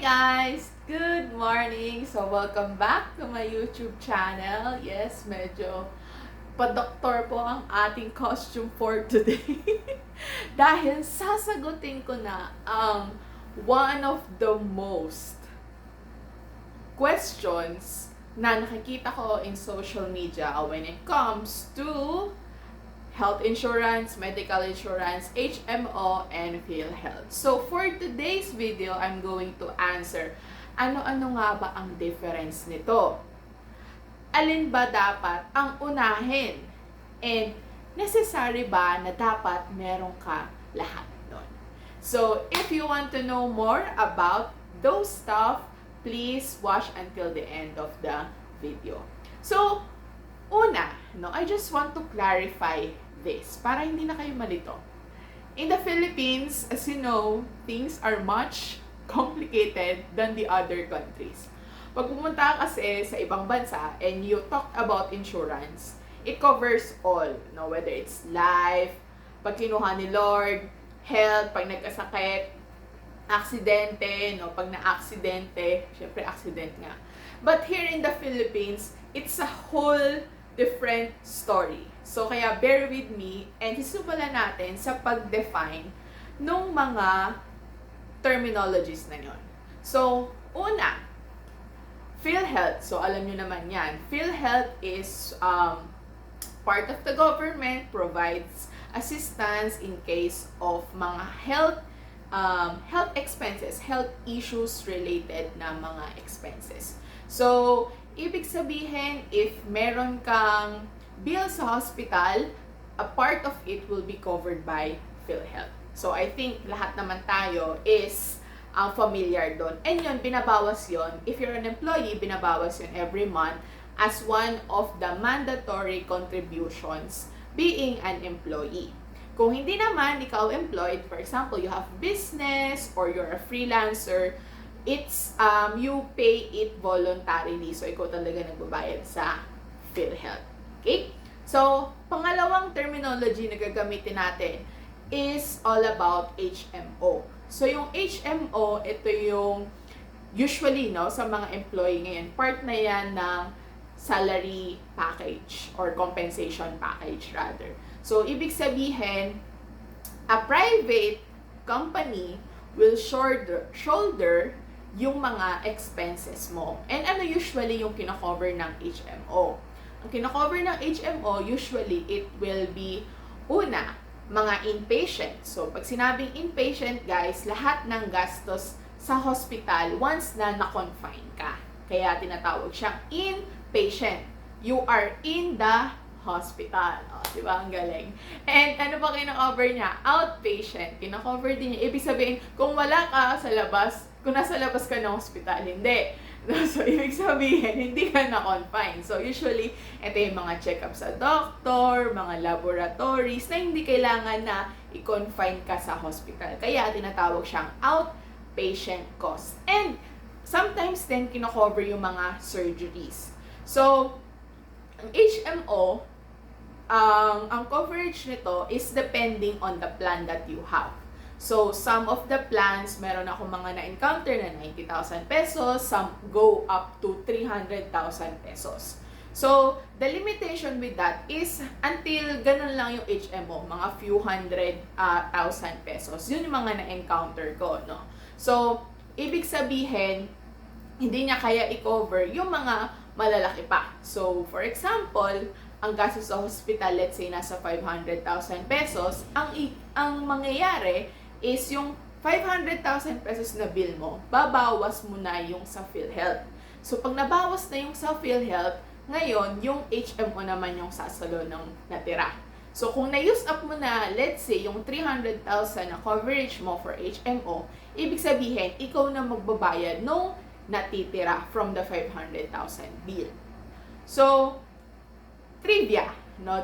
guys! Good morning! So, welcome back to my YouTube channel. Yes, medyo pa-doktor po ang ating costume for today. Dahil sasagutin ko na ang one of the most questions na nakikita ko in social media when it comes to health insurance, medical insurance, HMO, and PhilHealth. So, for today's video, I'm going to answer, ano-ano nga ba ang difference nito? Alin ba dapat ang unahin? And necessary ba na dapat meron ka lahat nun? So, if you want to know more about those stuff, please watch until the end of the video. So, I just want to clarify this para hindi na kayo malito. In the Philippines, as you know, things are much complicated than the other countries. Pag pumunta ka kasi sa ibang bansa and you talk about insurance, it covers all, whether it's life, pag kinuha ni Lord, health, pag nagkasakit, aksidente, pag na-aksidente, syempre accident nga. But here in the Philippines, it's a whole different story. So, kaya bear with me and sisimulan natin sa pag-define nung mga terminologies na yon. So, una, PhilHealth. So, alam nyo naman yan. PhilHealth is part of the government, provides assistance in case of mga health expenses, health issues related na mga expenses. So, ibig sabihin, if meron kang bill sa hospital, a part of it will be covered by PhilHealth. So, I think lahat naman tayo is familiar doon. And yun, binabawas yun. If you're an employee, binabawas yun every month as one of the mandatory contributions being an employee. Kung hindi naman ikaw employed, for example, you have business or you're a freelancer, it's you pay it voluntarily. So, ikaw talaga nagbabayad sa PhilHealth. Okay? So, pangalawang terminology na gagamitin natin is all about HMO. So, yung HMO, ito yung usually, sa mga employee ngayon, part na yan ng salary package or compensation package rather. So, ibig sabihin, a private company will shoulder yung mga expenses mo. And ano usually yung kinakover ng HMO? Ang kinakover ng HMO, usually it will be, una, mga inpatient. So, pag sinabing inpatient, guys, lahat ng gastos sa hospital once na na-confine ka. Kaya tinatawag siyang inpatient. You are in the hospital. Diba? Ang galing. And ano pa kinakover niya? Outpatient. Kinakover din niya. Ibig sabihin, kung wala ka sa labas, kung nasa labas ka ng hospital, hindi. So, ibig sabihin, hindi ka na-confine. So, usually, ito yung mga check-up sa doctor, mga laboratories, na hindi kailangan na i-confine ka sa hospital. Kaya, tinatawag siyang outpatient cost. And, sometimes din, kinocover yung mga surgeries. So, ang HMO, ang coverage nito is depending on the plan that you have. So, some of the plans, meron ako mga na-encounter na 90,000 pesos, some go up to 300,000 pesos. So, the limitation with that is until ganun lang yung HMO, mga few hundred thousand pesos. Yun yung mga na-encounter ko, So, ibig sabihin, hindi niya kaya i-cover yung mga malalaki pa. So, for example, ang gastos sa hospital, let's say, nasa 500,000 pesos, ang mangyayari is yung 500,000 pesos na bill mo, babawas mo na yung sa PhilHealth. So, pag nabawas na yung sa PhilHealth, ngayon, yung HMO naman yung sasalo ng natira. So, kung na-use up mo na, let's say, yung 300,000 na coverage mo for HMO, ibig sabihin, ikaw na magbabayad nung natitira from the 500,000 bill. So, trivia,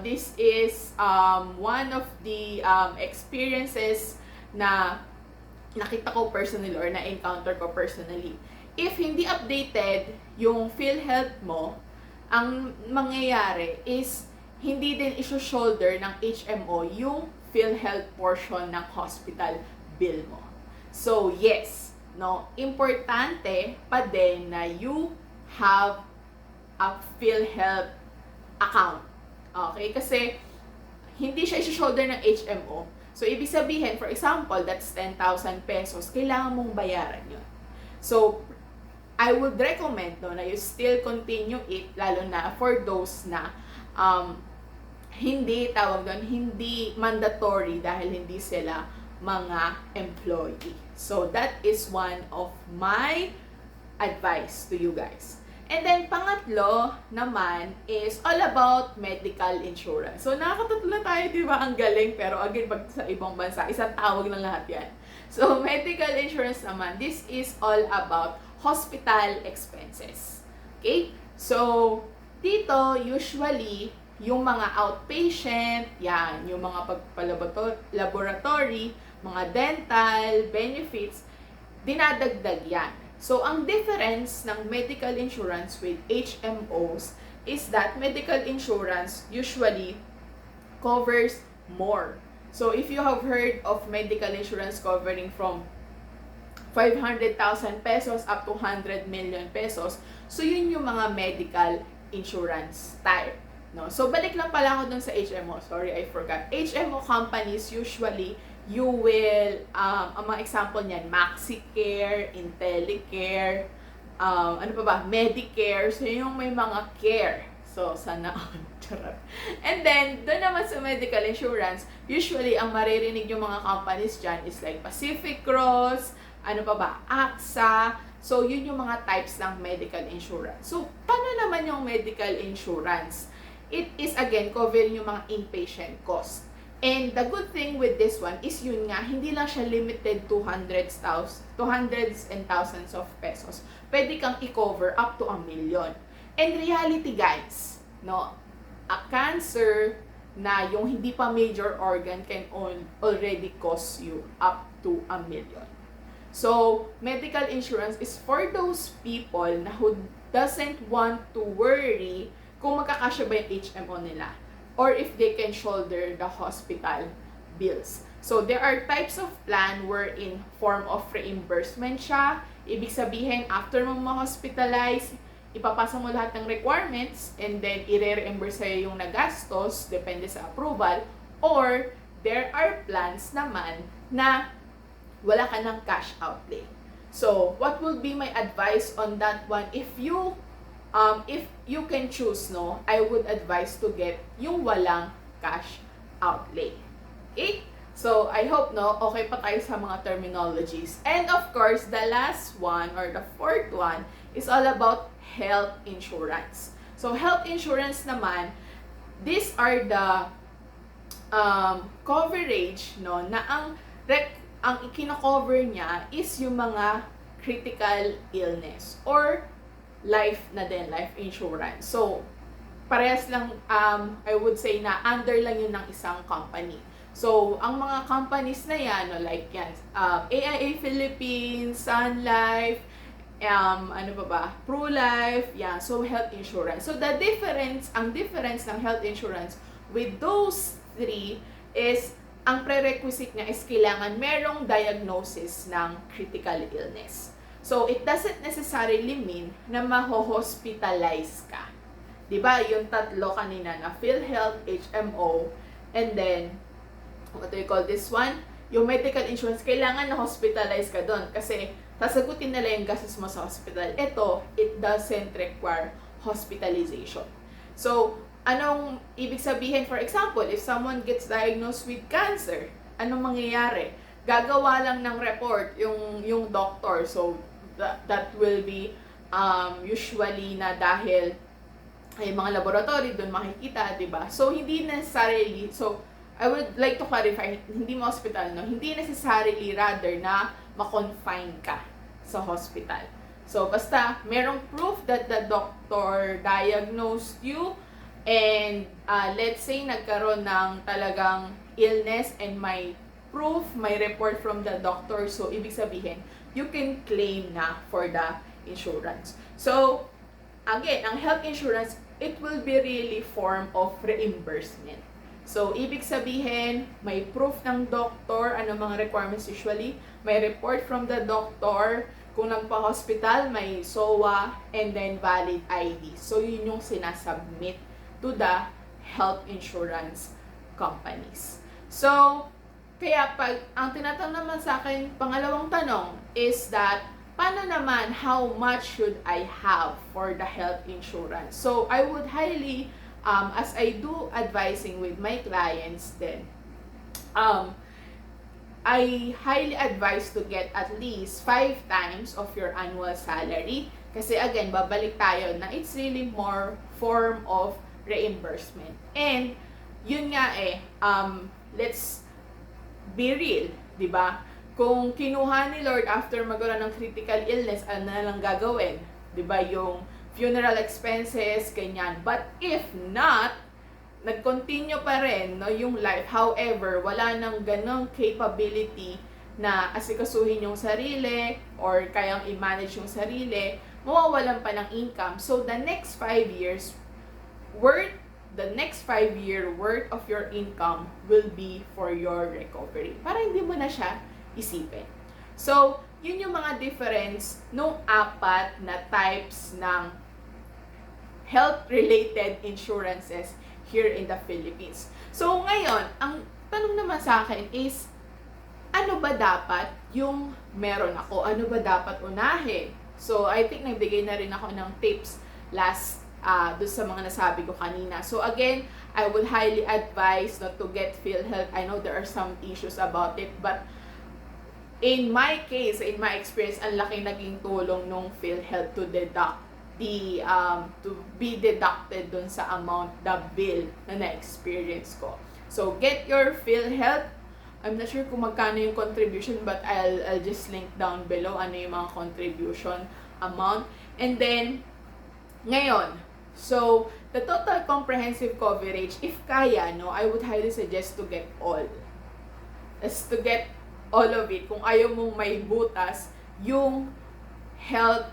this is one of the experiences na nakita ko personally or na-encounter ko personally. If hindi updated yung PhilHealth mo, ang mangyayari is hindi din iso-shoulder ng HMO yung PhilHealth portion ng hospital bill mo. So, yes, no, importante pa din na you have a PhilHealth account. Okay? Kasi hindi siya i-shoulder ng HMO. So, ibig sabihin, for example, that's 10,000 pesos, kailangan mong bayaran yun. So, I would recommend na you still continue it, lalo na for those na hindi mandatory dahil hindi sila mga employee. So, that is one of my advice to you guys. And then, pangatlo naman is all about medical insurance. So, nakakatutula tayo, di ba? Ang galing. Pero again, pag sa ibang bansa, isang tawag lang lahat yan. So, medical insurance naman, this is all about hospital expenses. Okay? So, dito, usually, yung mga outpatient, yan, yung mga pagpalaboratory, mga dental, benefits, dinadagdag yan. So, ang difference ng medical insurance with HMOs is that medical insurance usually covers more. So, if you have heard of medical insurance covering from 500,000 pesos up to 100 million pesos, so yun yung mga medical insurance type. No? So, balik lang pala ako dun sa HMO. Sorry, I forgot. HMO companies usually you will, ang mga example niyan, MaxiCare, IntelliCare, ano pa ba, Medicare, so yung may mga care. So, sana charot. And then, doon naman sa medical insurance, usually, ang maririnig yung mga companies dyan is like Pacific Cross, ano pa ba, AXA, so yun yung mga types ng medical insurance. So, paano naman yung medical insurance? It is again, covering yung mga inpatient cost. And the good thing with this one is yun nga, hindi lang siya limited to hundreds and thousands of pesos. Pwede kang i-cover up to 1 million. And reality guys, no, a cancer na yung hindi pa major organ can already cost you up to 1 million. So, medical insurance is for those people na who doesn't want to worry kung magkakasya ba yung HMO nila, or if they can shoulder the hospital bills. So, there are types of plan wherein form of reimbursement siya. Ibig sabihin, after mo ma-hospitalize, ipapasa mo lahat ng requirements and then i-reimburse sa'yo yung nagastos, depende sa approval. Or, there are plans naman na wala ka ng cash outlay. So, what will be my advice on that one? If you can choose, no, I would advise to get yung walang cash outlay. Okay? So, I hope, no, okay pa tayo sa mga terminologies. And of course, the last one or the fourth one is all about health insurance. So, health insurance naman, these are the coverage, no, na ang ikino-cover niya is yung mga critical illness or life na din, life insurance. So, parehas lang, I would say na under lang yun ng isang company. So, ang mga companies na yan, no, like yan, AIA Philippines, Sun Life, ano pa ba, ProLife, yan, so health insurance. So, ang difference ng health insurance with those three is, ang prerequisite niya is kailangan merong diagnosis ng critical illness. So, it doesn't necessarily mean na maho-hospitalize ka. Diba? Yung tatlo kanina na PhilHealth, HMO, and then, what do you call this one? Yung medical insurance, kailangan na hospitalize ka doon kasi sasagutin nila yung gastos mo sa hospital. Ito, it doesn't require hospitalization. So, anong ibig sabihin? For example, if someone gets diagnosed with cancer, anong mangyayari? Gagawa lang ng report yung doctor. So, that will be usually na dahil ay mga laboratory doon makikita, 'di ba? So, hindi necessarily, so I would like to clarify, hindi mo hospital, no? Hindi necessarily rather na ma-confine ka sa hospital. So, basta merong proof that the doctor diagnosed you and let's say nagkaroon ng talagang illness and may proof, may report from the doctor. So, ibig sabihin, you can claim na for the insurance. So, again, ang health insurance, it will be really form of reimbursement. So, ibig sabihin, may proof ng doctor, ano mga requirements usually, may report from the doctor, kung nagpa-hospital, may SOA, and then valid ID. So, yun yung sinasubmit to the health insurance companies. So, kaya pag, ang tinatanong naman sa akin, pangalawang tanong, is that, paano naman, how much should I have for the health insurance? So, I would highly, as I do advising with my clients then, I highly advise to get at least 5 times of your annual salary. Kasi again, babalik tayo na it's really more form of reimbursement. And, yun nga let's be real, di ba? Kung kinuha ni Lord after magkaroon ng critical illness, ano na lang gagawin? Di ba? Yung funeral expenses, ganyan. But if not, nag-continue pa rin yung life. However, wala nang ganong capability na asikasuhin yung sarili or kayang i-manage yung sarili, mawawalan pa ng income. So, the next 5 years worth of your income will be for your recovery. Para hindi mo na siya isipin. So, yun yung mga difference nung 4 na types ng health-related insurances here in the Philippines. So, ngayon, ang tanong naman sa akin is, ano ba dapat yung meron ako? Ano ba dapat unahin? So, I think nagbigay na rin ako ng tips last doon sa mga nasabi ko kanina. So, again, I would highly advise not to get PhilHealth. I know there are some issues about it, but in my case, in my experience, ang laking naging tulong nung PhilHealth to deduct to be deducted dun sa amount, the bill na na-experience ko. So, get your PhilHealth. I'm not sure kung magkano yung contribution, but I'll just link down below ano yung mga contribution amount. And then, ngayon, so, the total comprehensive coverage, if kaya, I would highly suggest to get all. To get all of it. Kung ayaw mong may butas, yung health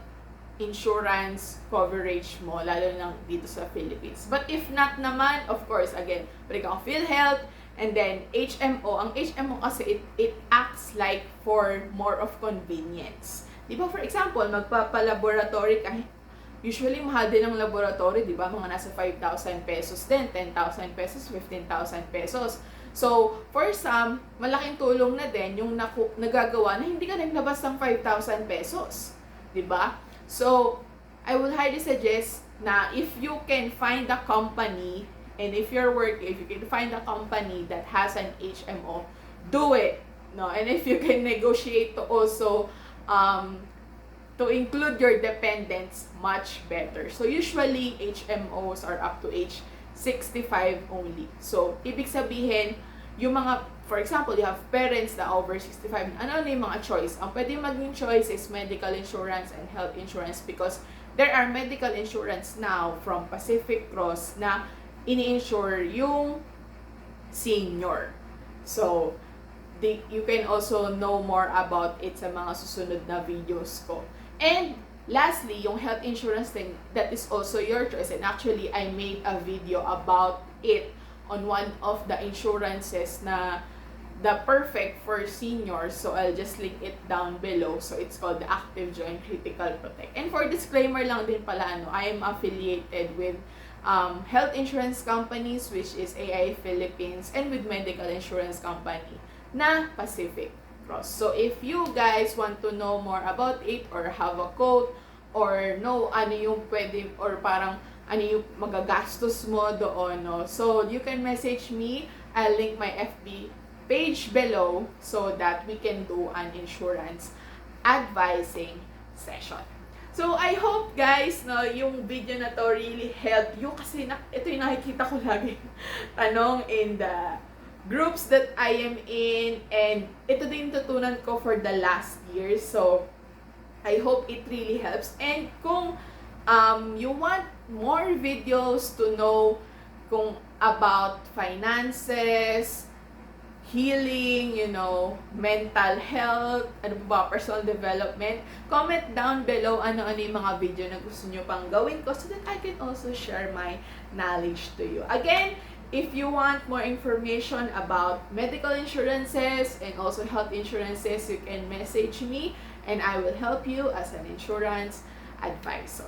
insurance coverage mo, lalo na dito sa Philippines. But if not naman, of course, again, balik ako PhilHealth, and then HMO. Ang HMO kasi, it acts like for more of convenience. Di ba, for example, magpapalaboratory ka, usually mahal din ang laboratory, di ba? Mga nasa 5,000 pesos din, 10,000 pesos, 15,000 pesos. So, for some, malaking tulong na din yung nagagawa na hindi ka naglabas ng 5,000 pesos. Di ba? So, I would highly suggest na if you can find a company, and if you can find a company that has an HMO, do it. No? And if you can negotiate to also to include your dependents, much better. So, usually, HMOs are up to age 65 only. So, ibig sabihin, yung mga, for example, you have parents na over 65, ano yung mga choice? Ang pwede maging choice is medical insurance and health insurance because there are medical insurance now from Pacific Cross na ini-insure yung senior. So, you can also know more about it sa mga susunod na videos ko. And lastly, yung health insurance thing, that is also your choice. And actually, I made a video about it on one of the insurances na the perfect for seniors. So, I'll just link it down below. So, it's called the Active Joint Critical Protect. And for disclaimer lang din pala, I am affiliated with health insurance companies, which is AI Philippines, and with medical insurance company na Pacific Cross. So, if you guys want to know more about it or have a quote or know ano yung pwede or parang ano yung magagastos mo doon, no? So, you can message me. I'll link my FB page below so that we can do an insurance advising session. So, I hope guys, no, yung video na to really helped you kasi ito yung nakikita ko lagi tanong in the groups that I am in, and ito din tutunan ko for the last year. So, I hope it really helps. And kung you want more videos to know about finances, healing, mental health, personal development, comment down below ano yung mga video na gusto nyo pang gawin ko so that I can also share my knowledge to you. Again, If you want more information about medical insurances and also health insurances, you can message me and I will help you as an insurance advisor.